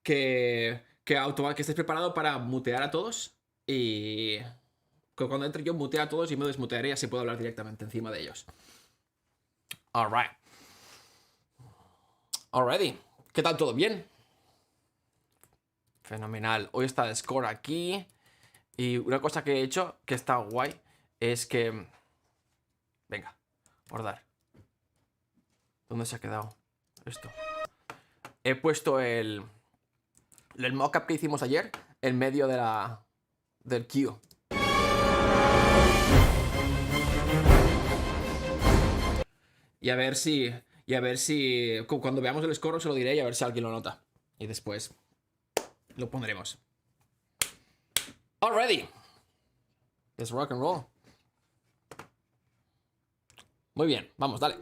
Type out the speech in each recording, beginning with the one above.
que estés preparado para mutear a todos y que cuando entre yo mutea a todos y me desmutearé y así puedo hablar directamente encima de ellos. Alright. Alrighty. ¿Qué tal? ¿Todo bien? Fenomenal. Hoy está el score aquí. Y una cosa que he hecho, que está guay, es que... Venga, guardar. ¿Dónde se ha quedado esto? He puesto el mockup que hicimos ayer en medio del queue. Y a ver si... Cuando veamos el score se lo diré y a ver si alguien lo nota. Y después lo pondremos. Already. Let's rock and roll. Muy bien, vamos, dale.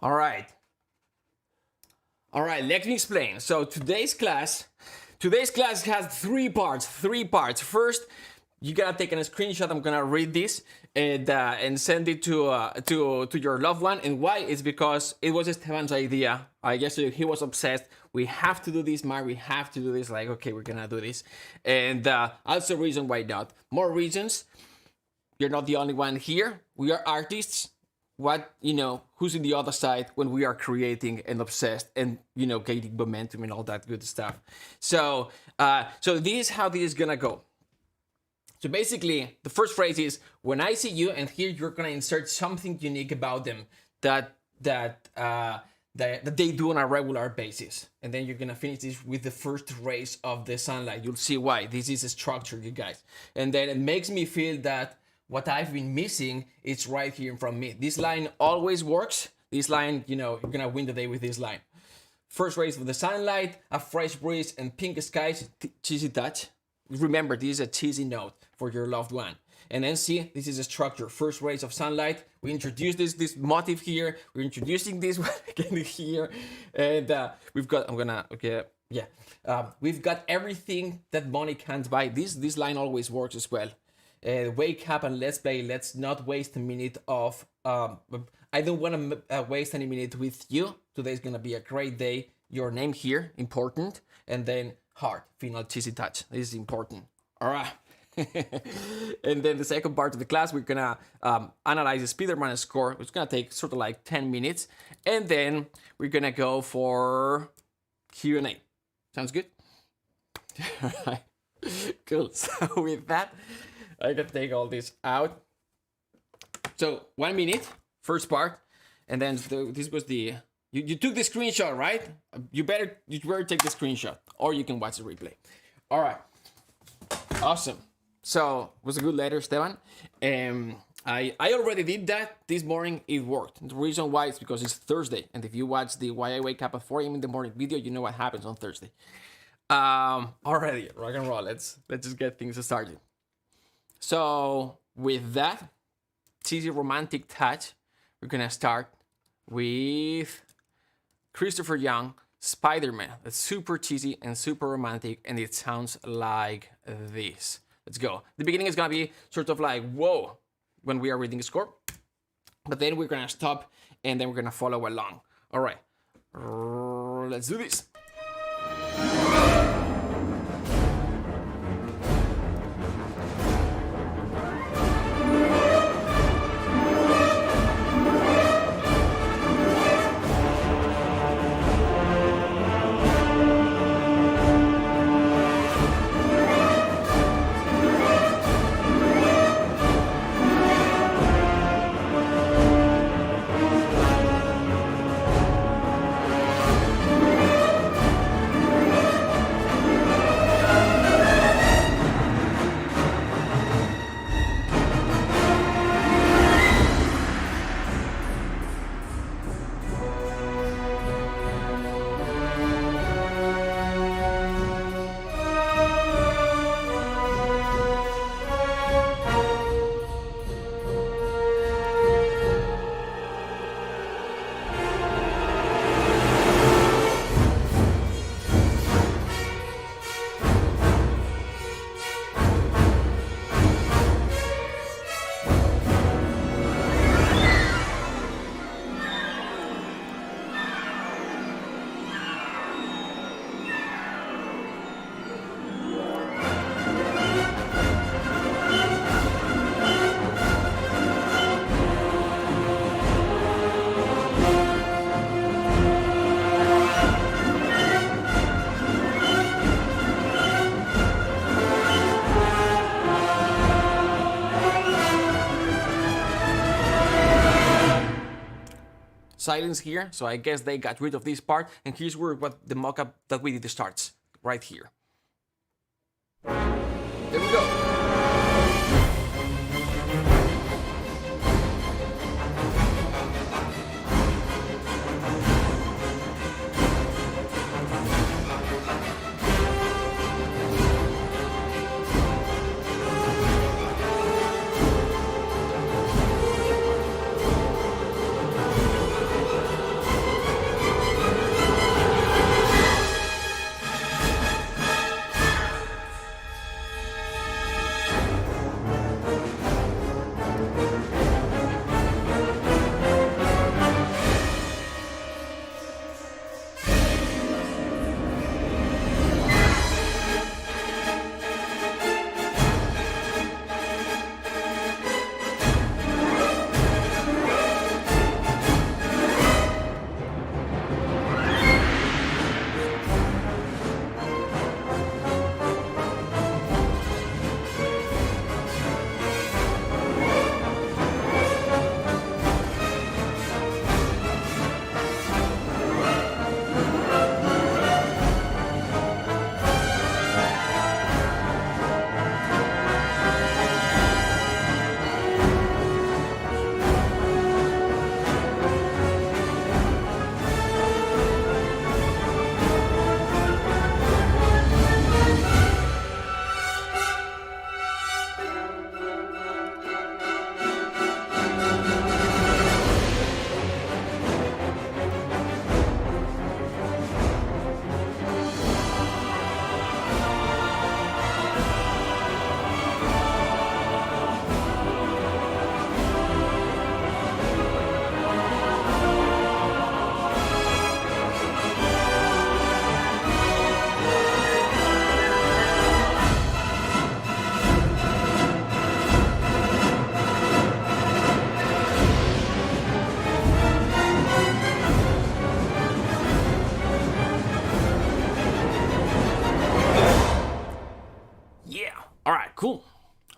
All right. All right, let me explain. So today's class has three parts. First, you gotta take a screenshot. I'm gonna read this and send it to your loved one. And why? It's because it was Esteban's idea. I guess he was obsessed. We have to do this, Marc. We have to do this. Like, okay, we're gonna do this. And that's the reason why not. More reasons. You're not the only one here. We are artists. Who's in the other side when we are creating and obsessed and, gaining momentum and all that good stuff. So this is how this is gonna go. So basically, the first phrase is, when I see you, and here you're gonna insert something unique about them that they do on a regular basis. And then you're gonna finish this with the first rays of the sunlight. You'll see why. This is a structure, you guys. And then it makes me feel that what I've been missing is right here in front of me. This line always works. This line, you know, you're gonna win the day with this line. First rays of the sunlight, a fresh breeze, and pink skies, cheesy touch. Remember, this is a cheesy note for your loved one. And then see, this is a structure. First rays of sunlight. We introduce this motif here. We're introducing this one again here. And we've got, we've got everything that money can't buy. This line always works as well. Wake up and let's play. Let's not waste a minute of, I don't want to waste any minute with you. Today's going to be a great day. Your name here, important. And then heart, final cheesy touch. This is important. All right. And then the second part of the class, we're gonna analyze the Spiderman score. It's gonna take sort of like 10 minutes, and then we're gonna go for Q&A. Sounds good? All right. Cool. So with that, I can take all this out. So 1 minute, first part, and then this was the you took the screenshot, right? You better take the screenshot, or you can watch the replay. All right. Awesome. So it was a good letter, Esteban. I already did that this morning. It worked. The reason why is because it's Thursday, and if you watch the Why I Wake Up at 4 a.m. in the morning video, you know what happens on Thursday. Already, rock and roll. Let's just get things started. So with that cheesy romantic touch, we're gonna start with Christopher Young, Spiderman. That's super cheesy and super romantic, and it sounds like this. Let's go. The beginning is gonna be sort of like, whoa, when we are reading the score. But then we're gonna stop and then we're gonna follow along. All right, let's do this. Silence here, so I guess they got rid of this part, and here's where what the mock-up that we did starts, right here. There we go.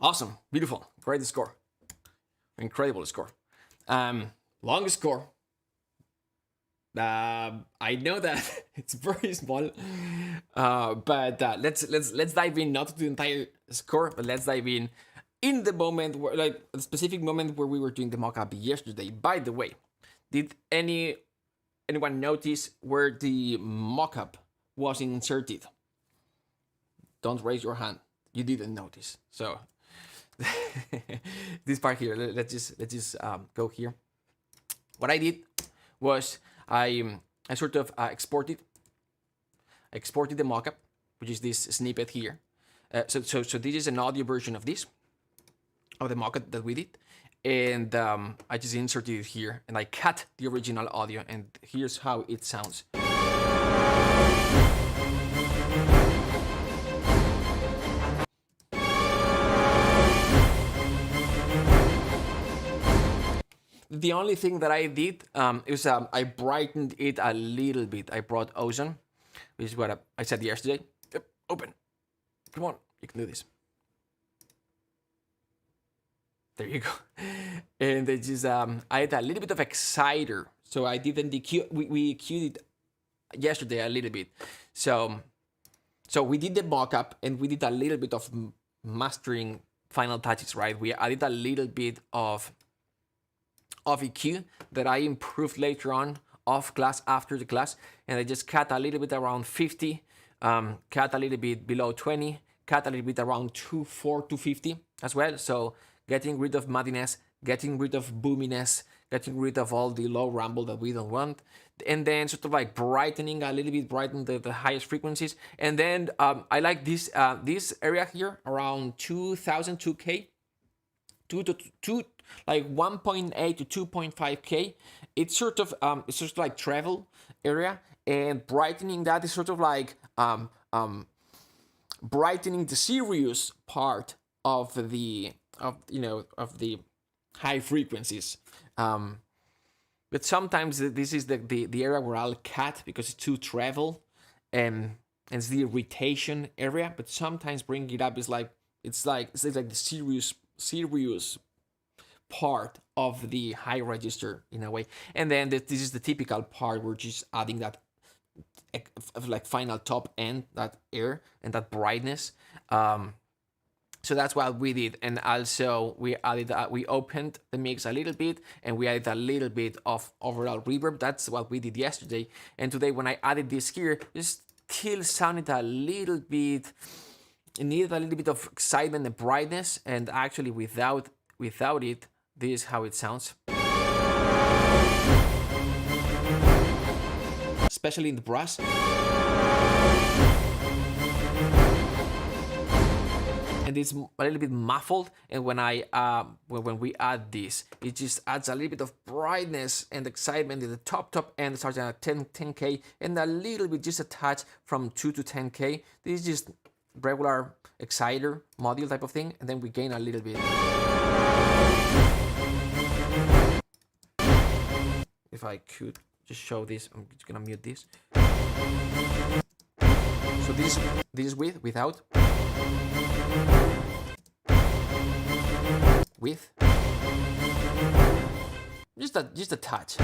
Awesome, beautiful, great score, incredible score. Longest score. I know that it's very small, but let's dive in, not to the entire score, but let's dive in the moment where, like a specific moment where we were doing the mock-up yesterday. By the way, did anyone notice where the mock-up was inserted? Don't raise your hand. You didn't notice. So this part here, let's just go here. What I did was I sort of exported the mockup, which is this snippet here. So this is an audio version of this, of the mockup that we did, and I just inserted it here, and I cut the original audio, and here's how it sounds. The only thing that I did is I brightened it a little bit. I brought ozone, which is what I said yesterday. Yep, open. Come on, you can do this. There you go. And it just I had a little bit of exciter. So I didn't EQ. We EQ'd it yesterday a little bit. So we did the mock-up and we did a little bit of mastering final touches, right? We added a little bit of EQ that I improved later on off class, after the class, and I just cut a little bit around 50, cut a little bit below 20, cut a little bit around 250 as well. So getting rid of muddiness, getting rid of boominess, getting rid of all the low rumble that we don't want, and then sort of like brightening a little bit, brighten the highest frequencies. And then I like this this area here around 2000, 2K, like 1.8 to 2.5K. It's sort of like travel area, and brightening that is sort of like brightening the serious part of the high frequencies. But sometimes this is the area where I'll cut because it's too travel, and it's the irritation area. But sometimes bringing it up is like it's like the serious part of the high register in a way. And then this is the typical part, we're just adding that like final top end, that air and that brightness. So that's what we did. And also we added we opened the mix a little bit, and we added a little bit of overall reverb. That's what we did yesterday. And today when I added this here, it still sounded a little bit, it needed a little bit of excitement and brightness, and actually without it, this is how it sounds. Especially in the brass. And it's a little bit muffled, and when when we add this, it just adds a little bit of brightness and excitement in the top end, starting at 10K, and a little bit, just a touch from 2 to 10K. This is just regular exciter module type of thing, and then we gain a little bit. If I could just show this, I'm just gonna mute this. So this is without, with, just a touch.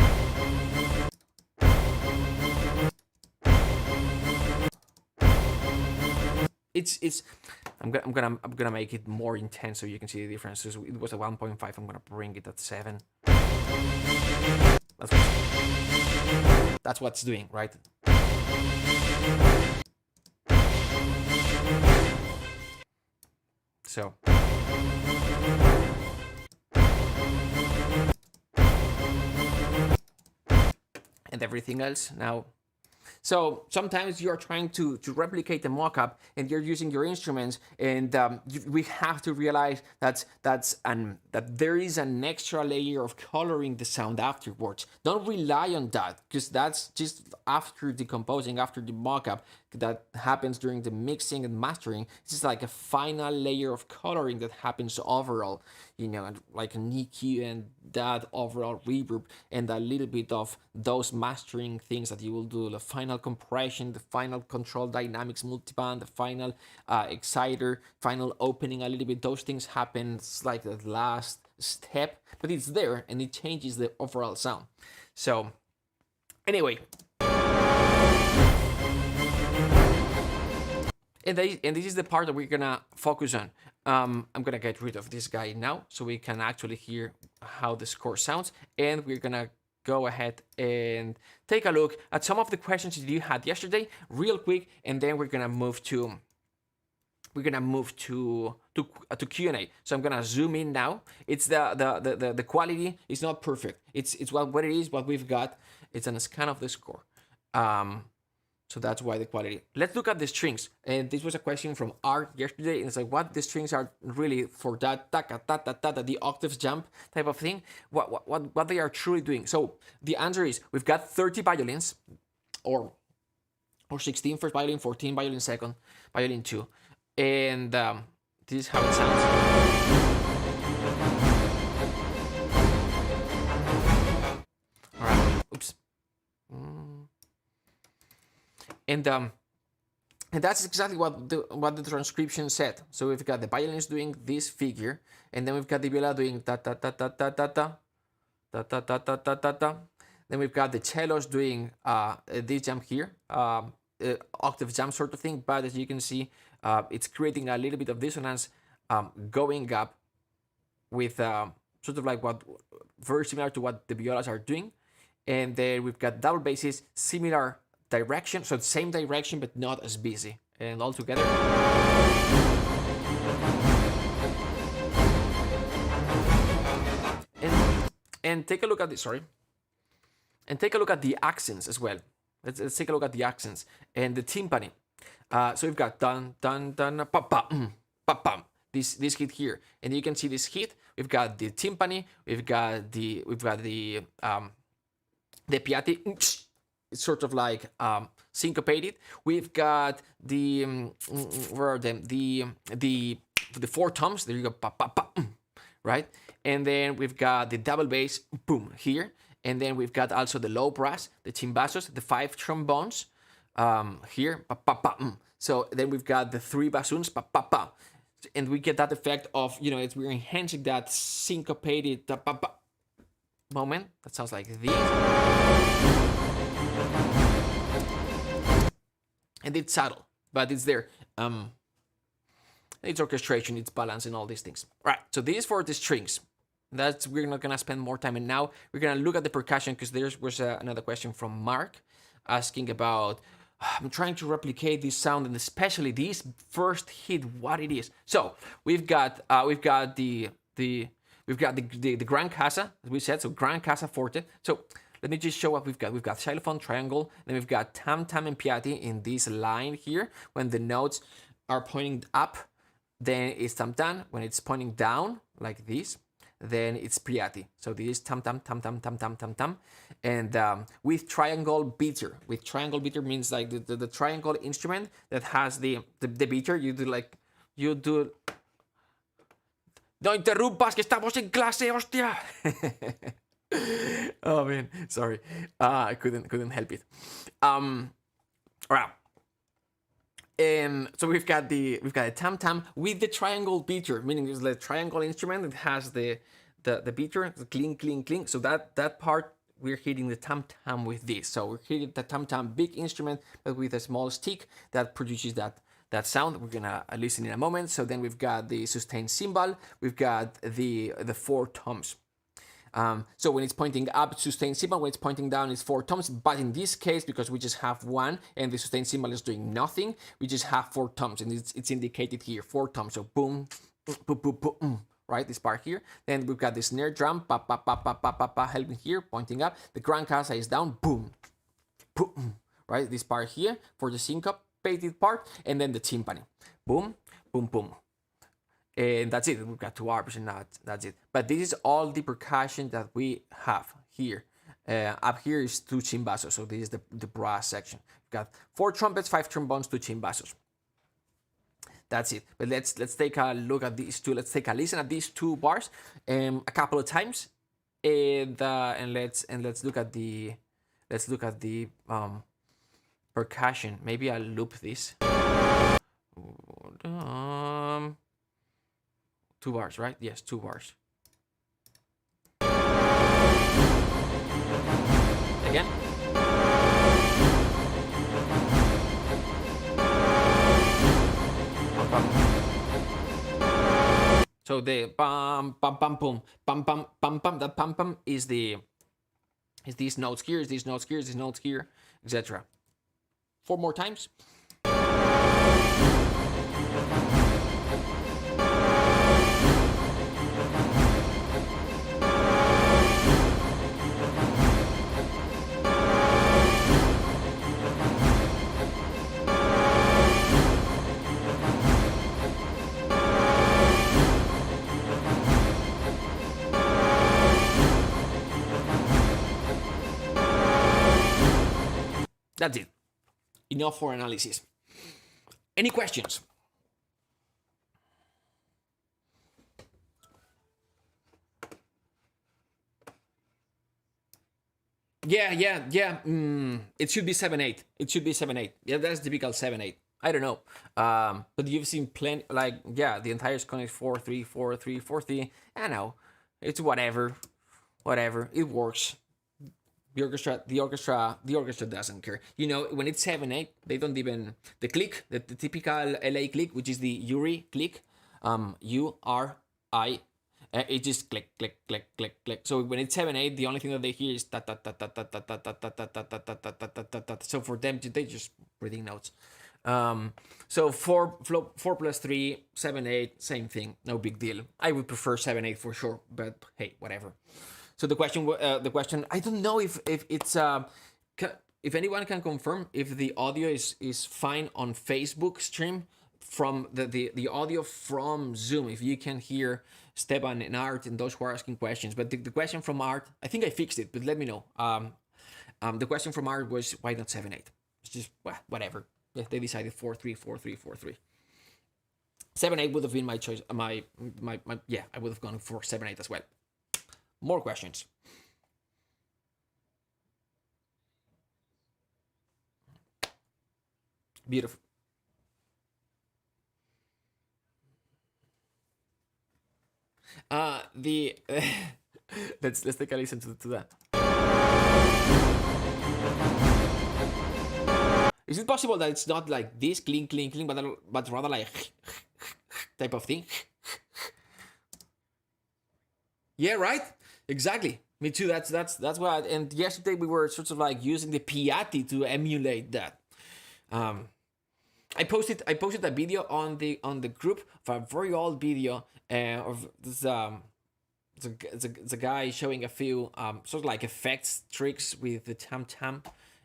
It's I'm gonna make it more intense so you can see the differences. It was a 1.5. I'm gonna bring it at 7. That's what's doing, right? So and everything else now. So sometimes you're trying to replicate the mock-up, and you're using your instruments, and we have to realize that there is an extra layer of coloring the sound afterwards. Don't rely on that, because that's just after decomposing, after the mock-up that happens during the mixing and mastering. It's just like a final layer of coloring that happens overall. you know, like an EQ and that overall reverb and a little bit of those mastering things that you will do, the final compression, the final control dynamics multiband, the final exciter, final opening a little bit. Those things happen like the last step, but it's there and it changes the overall sound. So anyway, and this is the part that we're gonna focus on. I'm gonna get rid of this guy now so we can actually hear how the score sounds, and we're gonna go ahead and take a look at some of the questions that you had yesterday real quick, and then we're gonna move to Q&A. So I'm gonna zoom in now. It's the quality is not perfect. It's what it is, what we've got. It's a scan of the score. So that's why the quality. Let's look at the strings. And this was a question from Art yesterday. And it's like, what the strings are really for that the octaves jump type of thing. What they are truly doing. So the answer is we've got 30 violins, or 16 first violin, 14 violin second, violin 2. And this is how it sounds. All right. Oops. And that's exactly what the transcription said. So we've got the violins doing this figure, and then we've got the viola doing ta ta ta ta ta ta ta ta ta ta ta ta ta ta. Then we've got the cellos doing this jump here, octave jump sort of thing. But as you can see, it's creating a little bit of dissonance, going up with sort of like very similar to what the violas are doing. And then we've got double basses, similar direction, so same direction but not as busy, and all together. And take a look at this. Sorry. And take a look at the accents as well. Let's take a look at the accents and the timpani. So we've got dun dun dun pa pa pa pam. This hit here, and you can see this hit. We've got the timpani. We've got the piatti. It's sort of like syncopated. We've got the where are them? The four toms. There you go, pa pa pa, right? And then we've got the double bass, boom, here. And then we've got also the low brass, the chimbazos, the 5 trombones, here, pa pa pa. So then we've got the 3 bassoons, pa pa pa, and we get that effect of, you know, we're enhancing that syncopated pa pa moment. That sounds like this. And it's subtle, but it's there. It's orchestration, it's balance, and all these things. All right, so this is for the strings. We're not gonna spend more time, and now we're gonna look at the percussion, because there was another question from Marc asking about. I'm trying to replicate this sound, and especially this first hit, what it is. So we've got the Grand Casa, as we said. So Grand Casa Forte. So let me just show what we've got. We've got xylophone, triangle, then we've got tam tam and piatti in this line here. When the notes are pointing up, then it's tam tam. When it's pointing down like this, then it's piatti. So this is tam tam tam tam tam tam tam tam. And with triangle beater. With triangle beater means like the triangle instrument that has the beater. You do. No interrumpas, que estamos en clase, hostia. Oh man, sorry. I couldn't help it. All right. And so we've got a tam tam with the triangle beater, meaning it's the triangle instrument that has the beater, the cling cling cling. So that part we're hitting the tam tam with this. So we're hitting the tam tam big instrument, but with a small stick that produces that sound. We're gonna listen in a moment. So then we've got the sustained cymbal. We've got the 4 toms. So when it's pointing up, sustained cymbal. When it's pointing down, it's 4 toms. But in this case, because we just have one and the sustained cymbal is doing nothing, we just have 4 toms, and it's indicated here, 4 toms. So boom, boom, boom, boom, right? This part here. Then we've got the snare drum, pa pa pa pa pa pa pa, helping here, pointing up. The Grand Casa is down, boom, boom, right? This part here for the syncopated part, and then the timpani, boom, boom, boom. And that's it. We've got 2 arps, and that's it. But this is all the percussion that we have here. Up here is 2 chimbazos. So this is the brass section. We've got 4 trumpets, 5 trombones, 2 chimbazos. That's it. But let's take a look at these two. Let's take a listen at these two bars a couple of times, and let's look at the percussion. Maybe I'll loop this. 2 bars, right? Yes, 2 bars. Again. So the pam pam pam pum pam pam pam pam, that pam pam is these notes here, these notes here, these notes here, etc. 4 more times. That's it. Enough for analysis. Any questions? Yeah. It should be 7/8. It should be 7/8. Yeah, that's typical 7/8. I don't know. But you've seen plenty, like, yeah, the entire scale is 4/3, 4/3, 4/3. I know. It's whatever. It works. The orchestra doesn't care. You know, when it's 7/8, they don't even the click, the typical LA click, which is the URI click, URI. It just click. So when it's 7/8, the only thing that they hear is ta ta ta ta ta ta ta ta ta ta ta ta ta ta ta ta. So for them, they just reading notes. So 4 plus 3, 7/8, same thing, no big deal. I would prefer 7/8 for sure, but hey, whatever. So the question, I don't know if it's if anyone can confirm if the audio is fine on Facebook stream from the audio from Zoom, if you can hear Esteban and Art and those who are asking questions. But the question from Art, I think I fixed it, but let me know. The question from Art was, why not 7/8? It's just, well, whatever. Yeah, they decided 4/3, 4/3, 4/3. 7/8 would have been my choice. Yeah, I would have gone for 7/8 as well. More questions. Beautiful. Let's take a listen to that. Is it possible that it's not like this clink, but rather like type of thing? Yeah, right. Exactly. Me too. That's what. And yesterday we were sort of like using the Piatti to emulate that. I posted a video on the group of a very old video of this it's a guy showing a few sort of like effects tricks with the tam tam,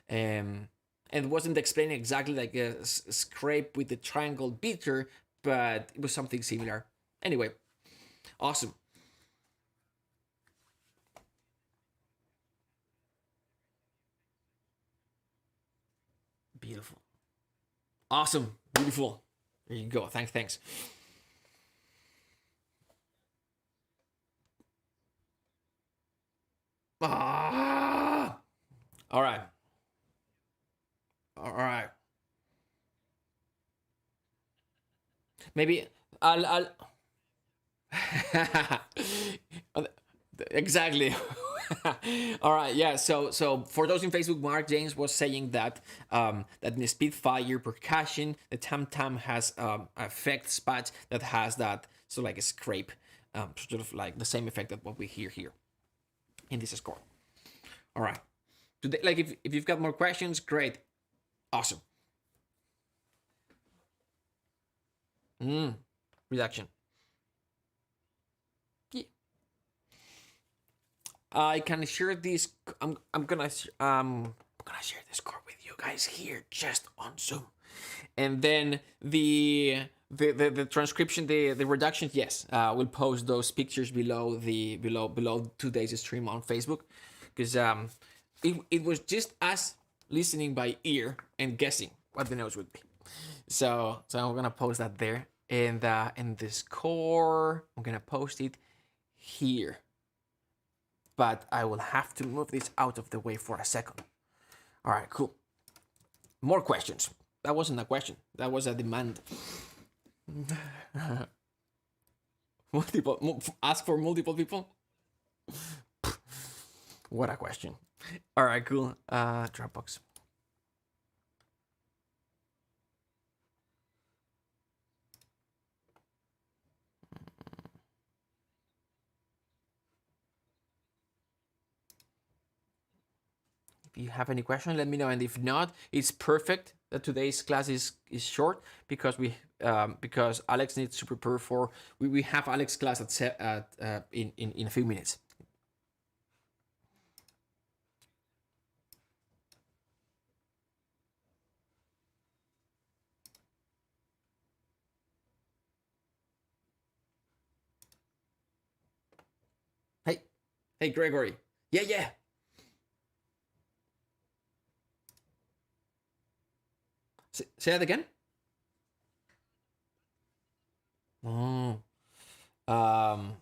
and it wasn't explaining exactly like a scrape with the triangle beater, but it was something similar. Anyway, awesome. Beautiful. Awesome. Beautiful. There you go. Thanks. Ah! All right. Maybe I'll exactly. All right, yeah. So for those in Facebook, Mark James was saying that that in the Spitfire percussion, the tam tam has effect spots that has that so like a scrape, sort of like the same effect that what we hear here in this score. All right. Today, like if you've got more questions, great, awesome. Reduction. I can share this. I'm gonna share this score with you guys here just on Zoom, and then the transcription, the reductions. Yes, we'll post those pictures below today's stream on Facebook, because it was just us listening by ear and guessing what the notes would be. So I'm gonna post that there. And the score, I'm gonna post it here. But I will have to move this out of the way for a second. All right, cool. More questions. That wasn't a question. That was a demand. Multiple. Ask for multiple people. What a question. All right, cool. Dropbox. If you have any question, let me know. And if not, it's perfect that today's class is short because because Alex needs to prepare for. We have Alex class in a few minutes. Hey, Gregory. Yeah. Say that again. Oh. All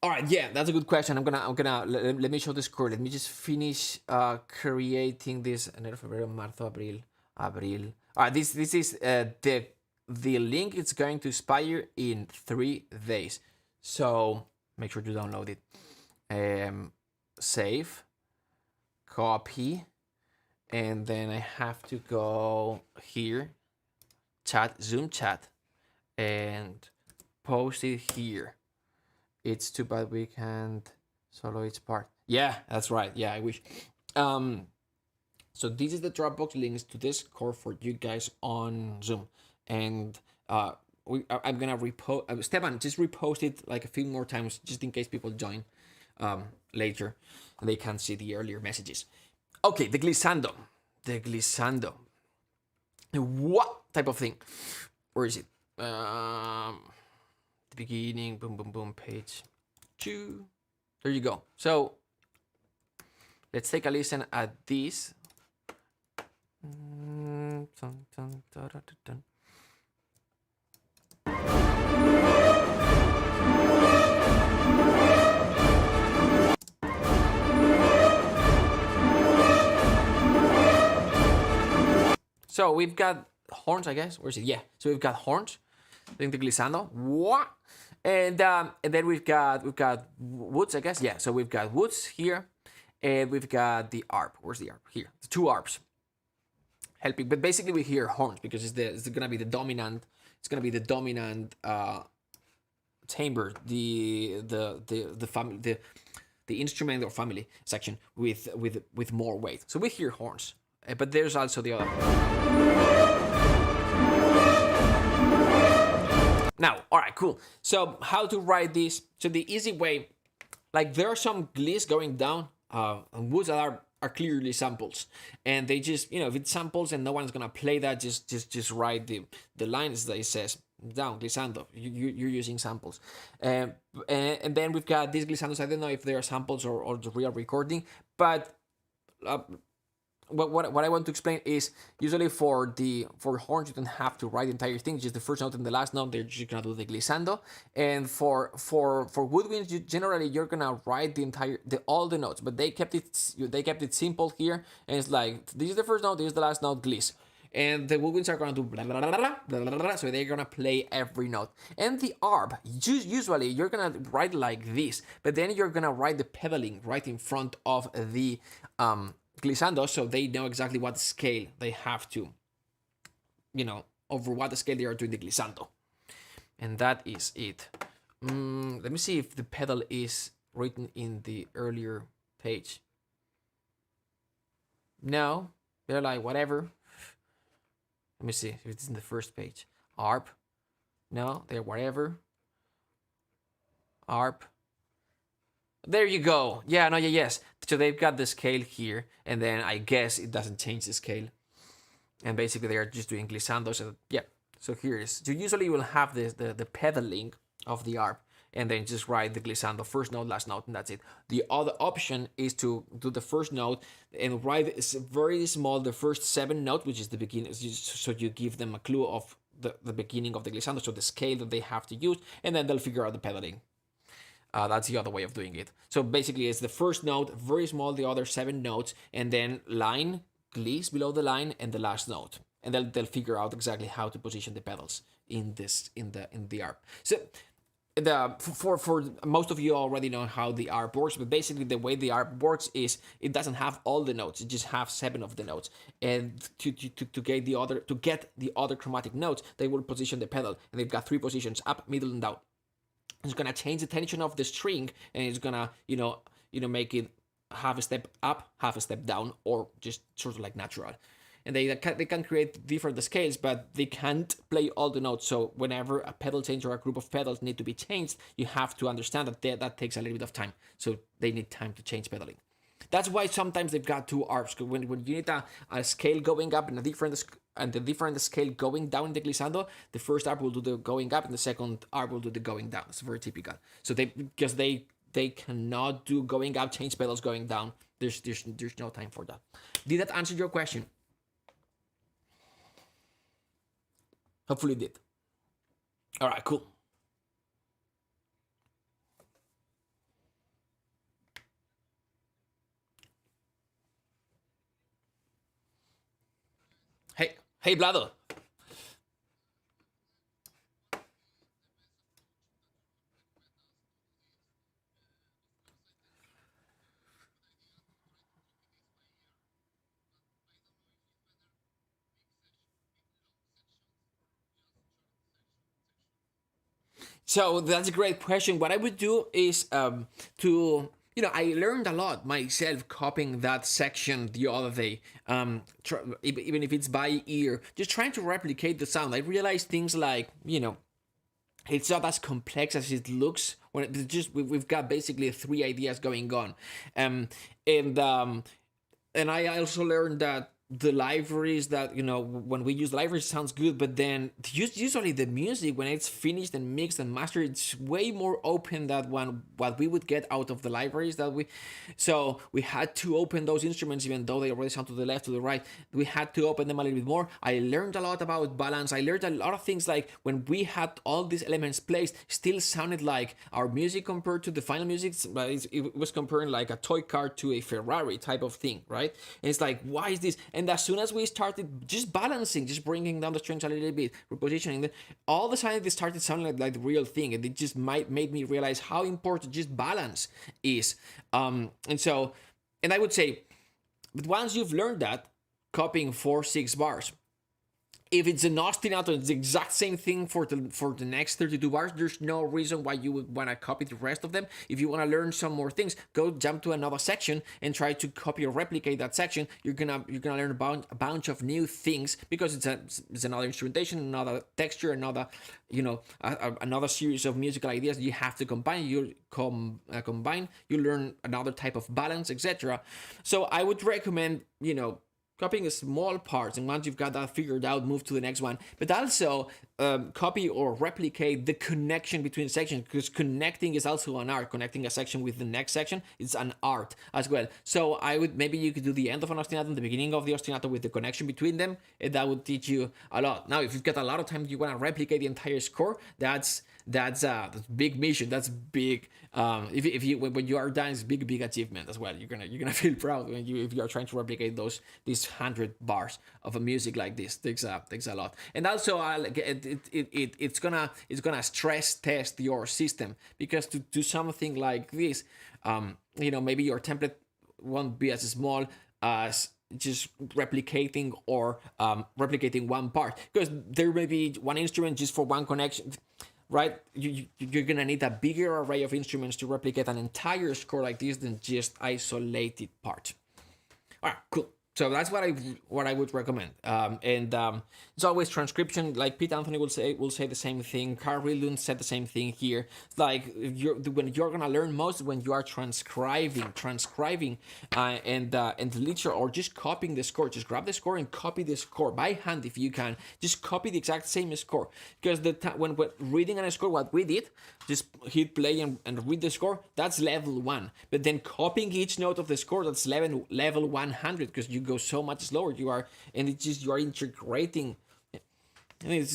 right, yeah, that's a good question. I'm gonna let me show the score. Let me just finish creating this. Enero, febrero, marzo, abril. All right, this is the link. It's going to expire in 3 days, so make sure to download it. Save, copy, and then I have to go here, chat, Zoom chat, and post it here. It's too bad we can't solo each part. Yeah, that's right. Yeah, I wish. So this is the Dropbox links to this course for you guys on Zoom, and I'm gonna repost. Stefan, just repost it like a few more times, just in case people join later and they can't see the earlier messages. Okay, the glissando. What type of thing? Where is it? The beginning, boom, page 2. There you go. So let's take a listen at this. So we've got horns, I guess. Where is it? Yeah. So we've got horns. Doing the glissando. What? And then we've got woods, I guess. Yeah. So we've got woods here, and we've got the arp. Where's the arp? Here. The 2 arps. Helping, but basically we hear horns because it's gonna be the dominant. It's gonna be the dominant timbre, the family, the instrument or family section with more weight. So we hear horns, but there's also the other. Now, all right, cool. So how to write this? So the easy way, like there are some glis going down on woods that are clearly samples, and they just, if it's samples and no one's gonna play that, just write the lines that it says down glissando. You're using samples, and then we've got these glissandos. I don't know if they are samples or the real recording, but what I want to explain is usually for horns you don't have to write the entire thing, just the first note and the last note. They're just gonna do the glissando. And for woodwinds, generally you're gonna write all the notes, but they kept it simple here, and it's like this is the first note, this is the last note, gliss. And the woodwinds are gonna do blah, blah, blah, blah, blah, blah, blah, so they're gonna play every note. And the arp, usually you're gonna write like this, but then you're gonna write the pedaling right in front of the glissando, so they know exactly what scale they have to, over what scale they are doing the glissando. And that is it. Let me see if the pedal is written in the earlier page. No, they're like whatever. Let me see if it's in the first page. Arp. No, they're whatever. Arp. There you go. Yeah, no, yeah, yes. So they've got the scale here, and then I guess it doesn't change the scale. And basically they are just doing glissando. So yeah, so here it is. So usually you will have the pedaling of the arp, and then just write the glissando first note, last note, and that's it. The other option is to do the first note and write very small the first 7 notes, which is the beginning, so you give them a clue of the beginning of the glissando, so the scale that they have to use, and then they'll figure out the pedaling. That's the other way of doing it. So basically, it's the first note, very small, the other 7 notes, and then line, gliss below the line, and the last note. And they'll figure out exactly how to position the pedals in the arp. So for most of you already know how the arp works, but basically the way the arp works is it doesn't have all the notes; it just has 7 of the notes. And to get the other chromatic notes, they will position the pedal, and they've got 3 positions: up, middle, and down. It's gonna change the tension of the string, and it's gonna make it half a step up, half a step down, or just sort of like natural. And they can create different scales, but they can't play all the notes. So whenever a pedal change or a group of pedals need to be changed, you have to understand that takes a little bit of time. So they need time to change pedaling. That's why sometimes they've got 2 arps. When you need a scale going up and the different scale going down in the glissando, the first arp will do the going up and the second arp will do the going down. It's very typical. So because they cannot do going up, change pedals going down. There's no time for that. Did that answer your question? Hopefully it did. All right, cool. Hey, Vlado. So that's a great question. What I would do is I learned a lot myself copying that section the other day. Even if it's by ear, just trying to replicate the sound. I realized things like, it's not as complex as it looks. When it's just we've got basically 3 ideas going on, and I also learned that the libraries that when we use libraries sounds good, but then usually the music when it's finished and mixed and mastered, it's way more open than what we would get out of the libraries so we had to open those instruments even though they already sound to the left, to the right. We had to open them a little bit more. I learned a lot about balance. I learned a lot of things, like when we had all these elements placed, still sounded like our music compared to the final music, but it was comparing like a toy car to a Ferrari type of thing, right? And it's like, why is this? And as soon as we started just balancing, just bringing down the strings a little bit, repositioning them, all of a sudden they started sounding like the real thing, and it just made me realize how important just balance is. And I would say, but once you've learned that, copying 4/6 bars, if it's an ostinato, it's the exact same thing for the next 32 bars. There's no reason why you would want to copy the rest of them. If you want to learn some more things, go jump to another section and try to copy or replicate that section. You're gonna learn a bunch of new things, because it's another instrumentation, another texture, another another series of musical ideas you have to combine. You learn another type of balance, etc. So I would recommend copying small parts, and once you've got that figured out, move to the next one. But also copy or replicate the connection between sections, because connecting is also an art. Connecting a section with the next section is an art as well. So maybe you could do the end of an ostinato and the beginning of the ostinato with the connection between them, and that would teach you a lot. Now, if you've got a lot of time, you want to replicate the entire score, that's a big mission. That's big. When you are done, it's big achievement as well. You're gonna feel proud if you are trying to replicate these 100 bars of a music like this. Takes a lot. And also it's gonna stress test your system, because to do something like this, maybe your template won't be as small as just replicating one part, because there may be one instrument just for one connection, right? You're gonna need a bigger array of instruments to replicate an entire score like this than just isolated part. All right, cool. So that's what I would recommend. And it's always transcription. Like Pete Anthony will say the same thing. Carl Rillund said the same thing here. It's like when you're gonna learn most when you are transcribing, and literally or just copying the score. Just grab the score and copy the score by hand if you can. Just copy the exact same score, because when reading a score, what we did, just hit play and read the score. That's level 1. But then copying each note of the score, that's level 100, because you go so much slower. You are, and it's just you are integrating. I mean,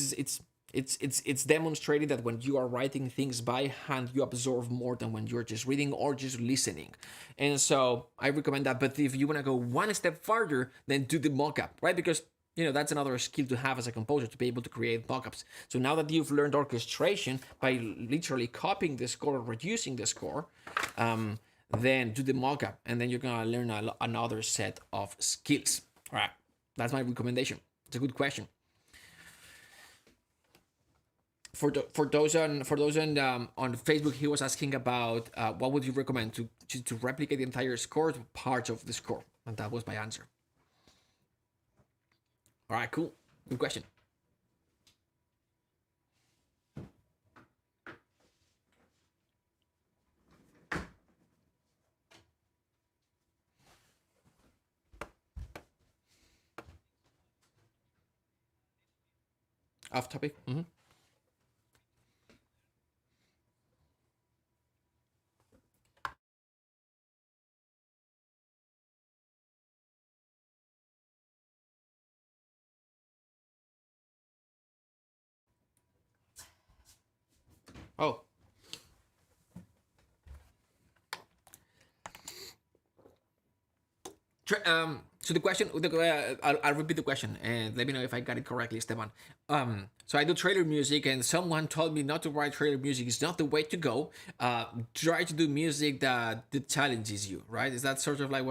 it's demonstrated that when you are writing things by hand, you absorb more than when you're just reading or just listening. And so I recommend that. But if you want to go one step farther, then do the mockup, right? Because that's another skill to have as a composer, to be able to create mockups. So now that you've learned orchestration by literally copying the score or reducing the score, then do the mockup, and then you're gonna learn another set of skills. All right, that's my recommendation. It's a good question. For those on Facebook, he was asking about what would you recommend to replicate the entire score to parts of the score, and that was my answer. All right, cool, good question. Off topic. Oh, so the question, I'll repeat the question and let me know if I got it correctly, Esteban. So I do trailer music, and someone told me not to write trailer music. It's not the way to go. Try to do music that challenges you, right? Is that sort of like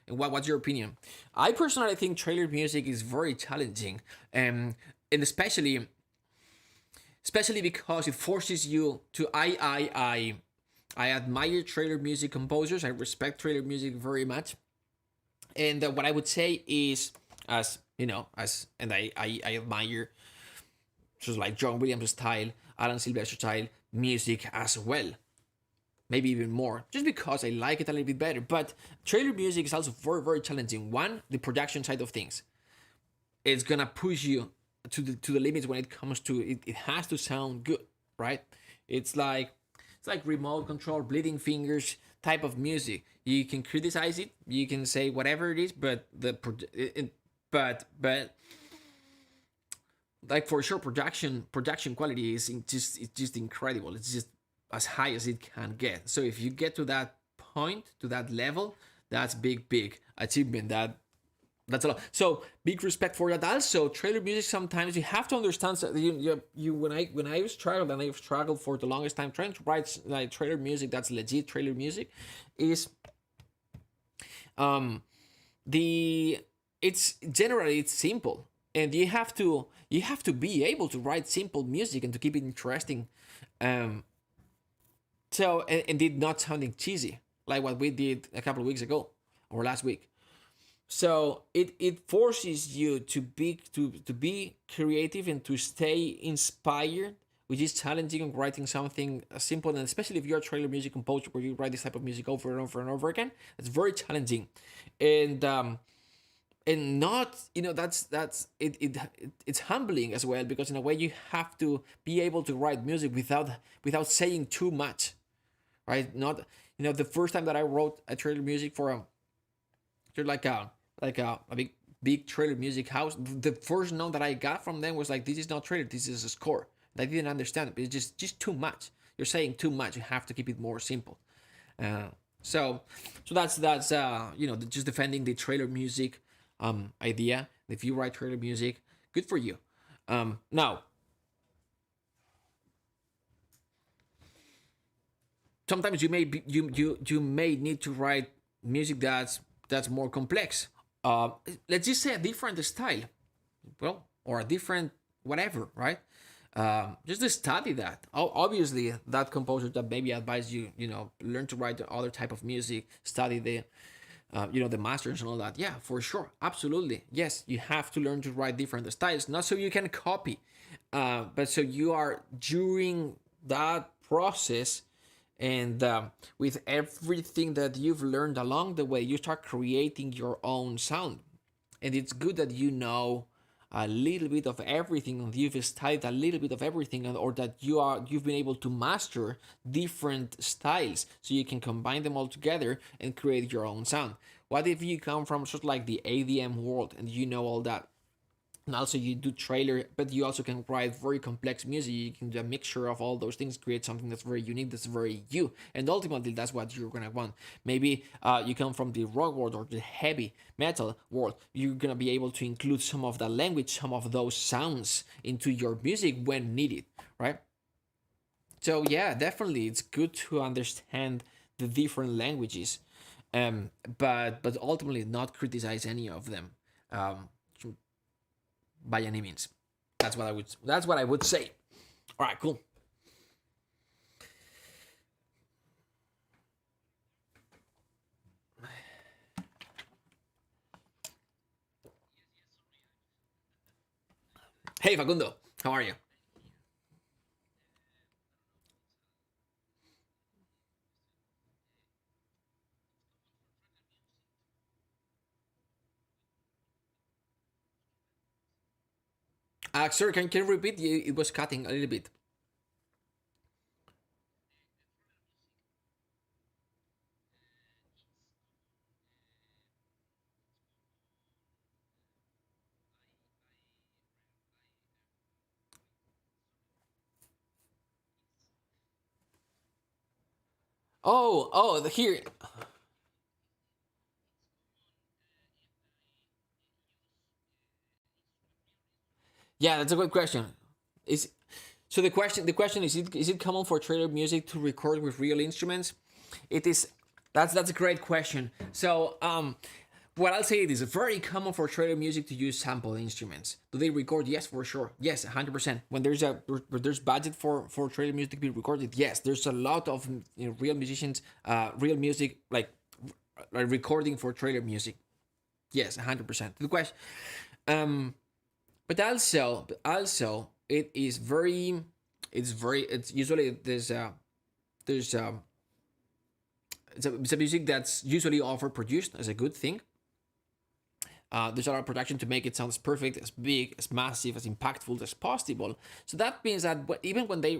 what's your opinion? I personally think trailer music is very challenging, and especially because it forces you to. I admire trailer music composers. I respect trailer music very much. And what I would say is, as you know, and I admire just like John Williams style, Alan Silvestri style music as well. Maybe even more, just because I like it a little bit better. But trailer music is also very, very challenging. One, the production side of things. It's gonna push you to the limits when it comes to it. It has to sound good, right? It's like remote control, bleeding fingers type of music. You can criticize it, you can say whatever it is, but but like for sure, production quality is just incredible. It's just as high as it can get. So if you get to that point, to that level, that's big achievement. That's a lot. So big respect for that. Also, trailer music, sometimes you have to understand. So you when I struggled, and I've struggled for the longest time trying to write like trailer music that's legit trailer music, is the it's generally it's simple, and you have to be able to write simple music and to keep it interesting. And did not sounding cheesy like what we did a couple of weeks ago or last week. So it forces you to be creative and to stay inspired, which is challenging on writing something simple, and especially if you're a trailer music composer where you write this type of music over and over and over again. It's very challenging, and not it's humbling as well, because in a way you have to be able to write music without saying too much, right? Not the first time that I wrote a trailer music for a big trailer music house, the first note that I got from them was like, this is not trailer, this is a score. I didn't understand it, but it's just too much. You're saying too much. You have to keep it more simple. So that's just defending the trailer music idea. If you write trailer music, good for you. Now, sometimes you may need to write music that's more complex. Let's just say a different style, well, or a different whatever, right? Just to study that. Obviously, that composer that maybe advise you, learn to write the other type of music, study the masters and all that. Yeah, for sure, absolutely. Yes, you have to learn to write different styles, not so you can copy, but so you are during that process, and with everything that you've learned along the way, you start creating your own sound. And it's good that you know a little bit of everything, and you've studied a little bit of everything, or that you've been able to master different styles so you can combine them all together and create your own sound. What if you come from sort of like the ADM world and you know all that, and also you do trailer, but you also can write very complex music. You can do a mixture of all those things, create something that's very unique, that's very you, and ultimately that's what you're gonna want. Maybe you come from the rock world or the heavy metal world. You're gonna be able to include some of that language, some of those sounds into your music when needed, right? So yeah, definitely it's good to understand the different languages, but ultimately not criticize any of them, um, by any means. That's what I would say. All right, cool. Hey Facundo, how are you? Sir, can you repeat? It was cutting a little bit. Here. Yeah, that's a good question. Is the question is it common for trailer music to record with real instruments? It is. That's a great question. So what I'll say, it is very common for trailer music to use sample instruments. Do they record? Yes, for sure. Yes, 100%. When there's budget for trailer music to be recorded, yes, there's a lot of real musicians, real music like recording for trailer music. Yes, 100%. The question, um, but also it's usually there's it's a music that's usually over produced as a good thing. There's a lot of production to make it sound as perfect, as big, as massive, as impactful as possible. So that means that even when they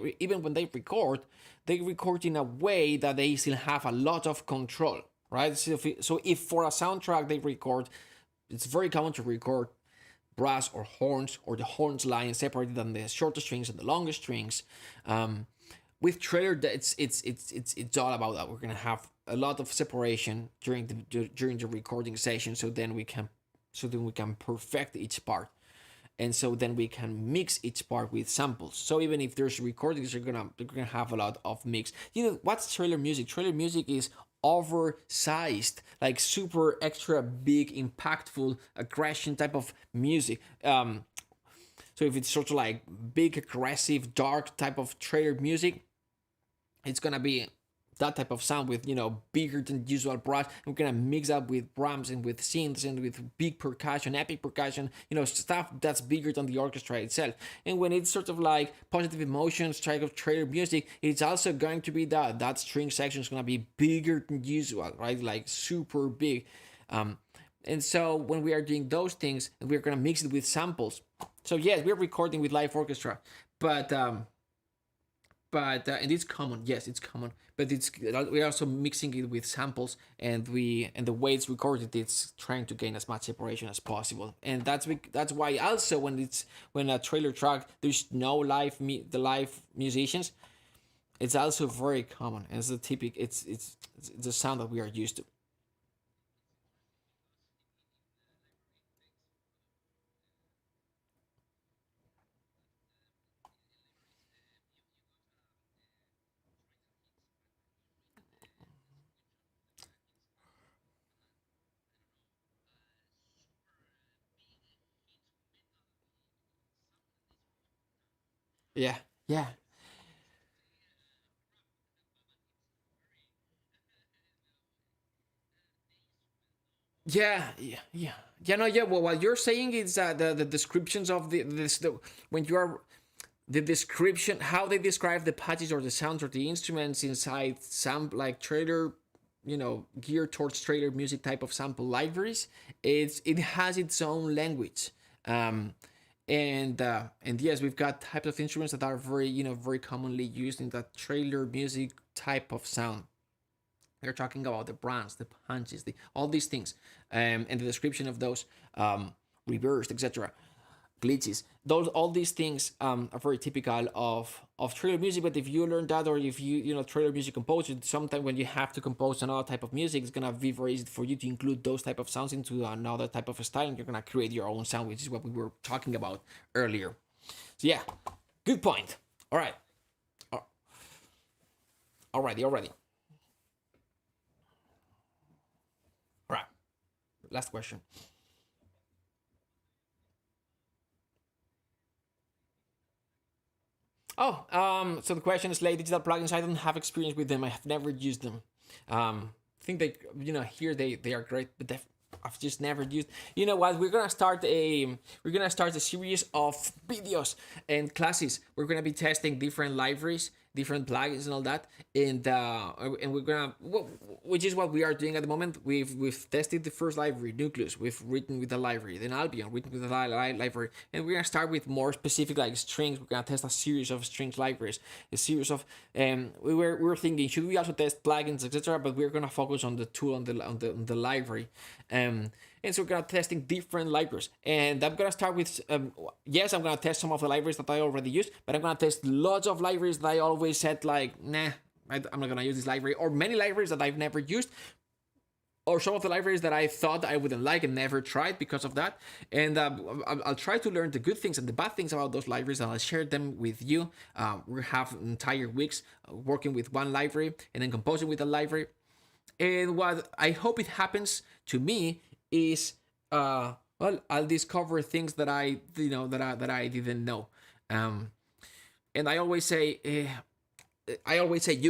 record, they record in a way that they still have a lot of control, right? So if for a soundtrack they record, it's very common to record brass or horns, or the horns line separated than the shorter strings and the longer strings. Um, with trailer, it's all about that. We're gonna have a lot of separation during the recording session, so then we can perfect each part, and so then we can mix each part with samples. So even if there's recordings, they're gonna have a lot of mix. What's trailer music? Trailer music is oversized, like super extra big, impactful, aggression type of music. So if it's sort of like big, aggressive, dark type of trailer music, it's gonna be that type of sound with bigger than usual brass. We're gonna mix up with drums and with synths and with big percussion, epic percussion, stuff that's bigger than the orchestra itself. And when it's sort of like positive emotions type of trailer music, it's also going to be that string section is gonna be bigger than usual, right? Like super big. And so when we are doing those things, we're gonna mix it with samples. So yes, we're recording with live orchestra, but and it's common. Yes, it's common, but we're also mixing it with samples, and the way it's recorded, it's trying to gain as much separation as possible. And that's why also when a trailer track, there's no the live musicians, it's also very common, and it's a typical, it's the sound that we are used to. Yeah, yeah. No, yeah. Well, what you're saying is that the descriptions of when you are the description, how they describe the patches or the sounds or the instruments inside some like trailer, geared towards trailer music type of sample libraries. It has its own language. Um, and yes, we've got types of instruments that are very very commonly used in that trailer music type of sound. We're talking about the brands, the punches, all these things, and the description of those, reversed, etc., glitches. Those all these things are very typical of trailer music. But if you learn that, or if trailer music composer, sometimes when you have to compose another type of music, it's gonna be very easy for you to include those type of sounds into another type of style, and you're gonna create your own sound, which is what we were talking about earlier. So yeah, good point. All right, alrighty. All right, last question. Oh, so the question is like digital plugins. I don't have experience with them. I have never used them. I think they, here they are great, but I've just never used. You know what? We're gonna start a series of videos and classes. We're gonna be testing different libraries, different plugins, and all that, and we're gonna, which is what we are doing at the moment. We've tested the first library, Nucleus. We've written with the library, then Albion, written with the library, and we're gonna start with more specific like strings. We're gonna test a series of strings libraries, a series of. We were thinking, should we also test plugins, etc. But we're gonna focus on the tool, on the library. And so we're gonna testing different libraries, and I'm gonna start with yes, I'm gonna test some of the libraries that I already use, but I'm gonna test lots of libraries that I always said like, nah, I'm not gonna use this library, or many libraries that I've never used, or some of the libraries that I thought I wouldn't like and never tried because of that. And I'll try to learn the good things and the bad things about those libraries, and I'll share them with you. We have entire weeks working with one library and then composing with a library. And what I hope it happens to me is, well, I'll discover things that I didn't know. Um, and I always say, you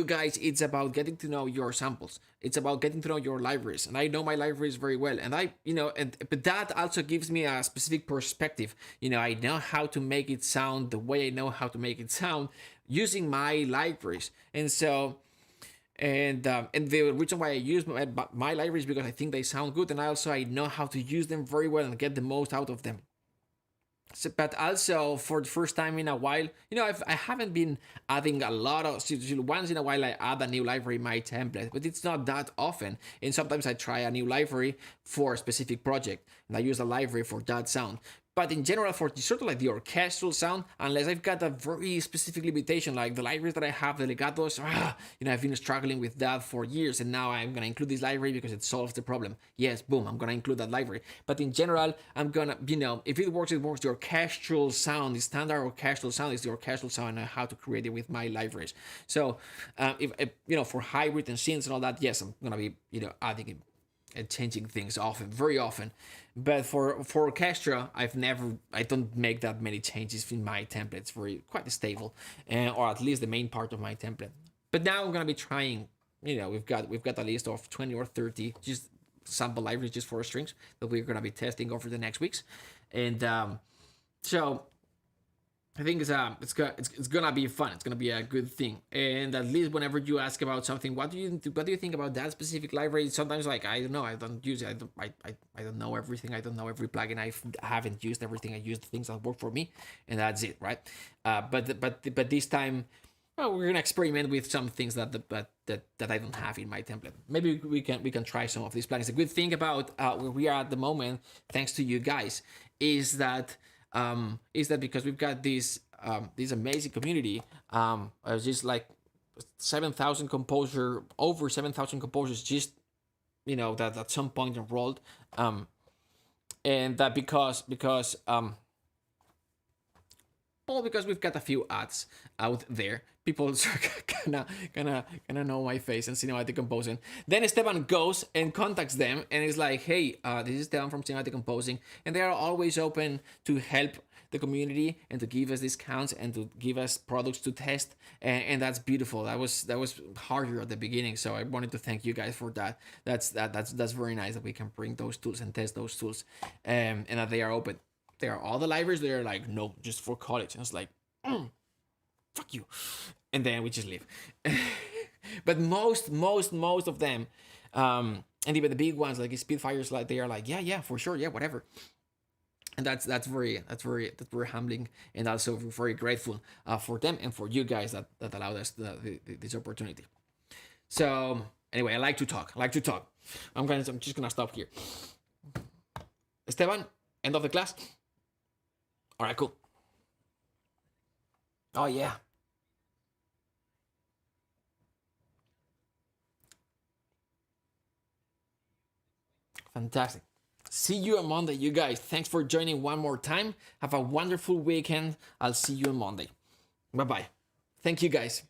guys, it's about getting to know your samples. It's about getting to know your libraries, and I know my libraries very well. And but that also gives me a specific perspective. I know how to make it sound the way I know how to make it sound using my libraries, and so. And the reason why I use my libraries is because I think they sound good, and I know how to use them very well and get the most out of them. So, but also for the first time in a while, I haven't been adding a lot of. Once in a while, I add a new library in my template, but it's not that often. And sometimes I try a new library for a specific project, and I use a library for that sound. But in general, for sort of like the orchestral sound, unless I've got a very specific limitation, like the libraries that I have, the legatos, I've been struggling with that for years, and now I'm gonna include this library because it solves the problem. Yes, boom, I'm gonna include that library. But in general, I'm gonna, if it works, it works. The orchestral sound, the standard orchestral sound is the orchestral sound, and how to create it with my libraries. So, if for hybrid and synths and all that, yes, I'm gonna be, adding it and changing things often, very often. But for orchestra, I don't make that many changes in my templates. Very quite stable, or at least the main part of my template. But now I'm gonna be trying. We've got a list of 20 or 30 just sample libraries just for strings that we're gonna be testing over the next weeks, and so I think it's gonna be fun. It's gonna be a good thing. And at least whenever you ask about something, what do you think about that specific library? Sometimes like, I don't know. I don't use it. I don't know everything. I don't know every plugin. I haven't used everything. I used the things that work for me, and that's it, right? But this time, well, we're gonna experiment with some things that I don't have in my template. Maybe we can try some of these plugins. The good thing about where we are at the moment, thanks to you guys, is that because we've got this amazing community, just like 7,000 over 7,000 composers, just that at some point enrolled, and that because Well, because we've got a few ads out there. People kinda know my face and cinematic composing. Then Esteban goes and contacts them and is like, "Hey, this is Esteban from cinematic composing," and they are always open to help the community and to give us discounts and to give us products to test, and that's beautiful. That was harder at the beginning, so I wanted to thank you guys for that. That's very nice that we can bring those tools and test those tools, and that they are open. There are all the libraries. They're like, no, just for college. And I was like, fuck you, and then we just leave. But most of them, and even the big ones like Speedfires, like they are like, yeah, for sure, yeah, whatever. And that's very humbling, and also very grateful for them and for you guys that allowed us this opportunity. So anyway, I like to talk. I'm just gonna stop here. Esteban, end of the class. All right, cool. Oh yeah, fantastic. See you on Monday, you guys. Thanks for joining one more time. Have a wonderful weekend. I'll see you on Monday. Bye bye. Thank you, guys.